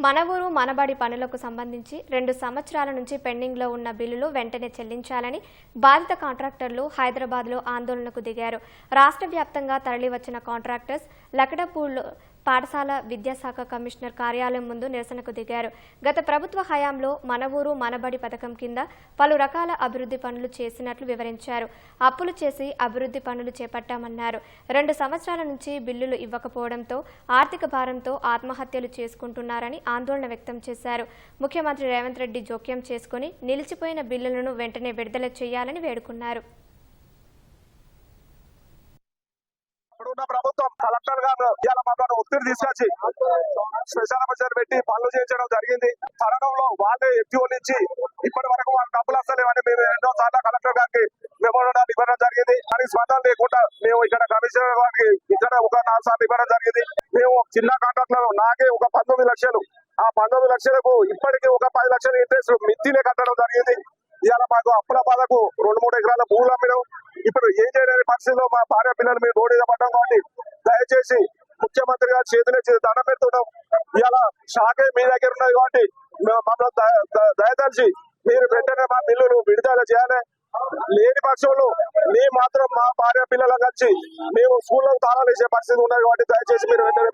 మన ఊరు మనబడి పనులకు సంబంధించి 2 సంవత్సరాల నుంచి పెండింగ్లో ఉన్న బిల్లులు వెంటనే చెల్లించాలని బాధిత కాంట్రాక్టర్లు హైదరాబాద్లో ఆందోళనకు దిగారు. రాష్ట్ర వ్యాప్తంగా తరలివచ్చిన కాంట్రాక్టర్స్ లకడపూర్లో పాఠశాల విద్యాశాఖ కమిషనర్ కార్యాలయం ముందు నిరసనకు దిగారు. గత ప్రభుత్వ హయాంలో మన ఊరు మనబడి పథకం కింద పలు రకాల అభివృద్ధి పనులు చేసినట్లు వివరించారు. అప్పులు చేసి అభివృద్ధి పనులు చేపట్టామన్నారు. 2 సంవత్సరాల నుంచి బిల్లులు ఇవ్వకపోవడంతో ఆర్థిక భారంతో ఆత్మహత్యలు చేసుకుంటున్నారని ఆందోళన వ్యక్తం చేశారు. ముఖ్యమంత్రి రేవంత్ రెడ్డి జోక్యం చేసుకుని నిలిచిపోయిన బిల్లులను వెంటనే విడుదల చేయాలని వేడుకున్నారు. ప్రభుత్వం కలెక్టర్ గారు ఇలా మాకు ఒత్తిడి తీసుకొచ్చి స్పెషల్ ఆఫీసర్ పెట్టి పనులు చేయించడం జరిగింది. తరుణంలో వాళ్ళే ఎఫ్యూలు ఇచ్చి ఇప్పటి వరకు వాళ్ళ డబ్బులు వస్తలేవని మేము 2 సార్లు కలెక్టర్ గారికి మెమోరాండం ఇవ్వడం జరిగింది. కానీ స్పందన లేకుండా మేము ఇక్కడ కమిషనర్ గారికి ఇక్కడ ఒక 4 సార్లు ఇవ్వడం జరిగింది. మేము చిన్న కాంట్రాక్టర్ నాకే ఒక 19 లక్షలు, ఆ 19 లక్షలకు ఇప్పటికీ ఒక 10 లక్షల ఇంట్రెస్ట్ మిత్తినే కట్టడం జరిగింది. ఇవాళ మాకు అప్పుల బాధకు 2-3 ఎకరాల భూములు అమ్మినాం. ఇప్పుడు ఏం చేయలేని పరిస్థితిలో మా భార్య పిల్లలు మేము రోడ్డు మీద పడ్డాం. కాబట్టి దయచేసి ముఖ్యమంత్రి గారు చేతులెచ్చి దండం పెడుతున్నాం. ఇవాళ షాకే మీ దగ్గర ఉన్నది కాబట్టి మమ్మల్ని దయదలిచి మీరు వెంటనే మా బిల్లులు విడుదల చేయాలి. లేని పక్షంలో మేము మాత్రం మా భార్య పిల్లలకు వచ్చి మేము స్కూల్లో తాళాలు వేసే పరిస్థితి ఉన్నది. కాబట్టి దయచేసి మీరు వెంటనే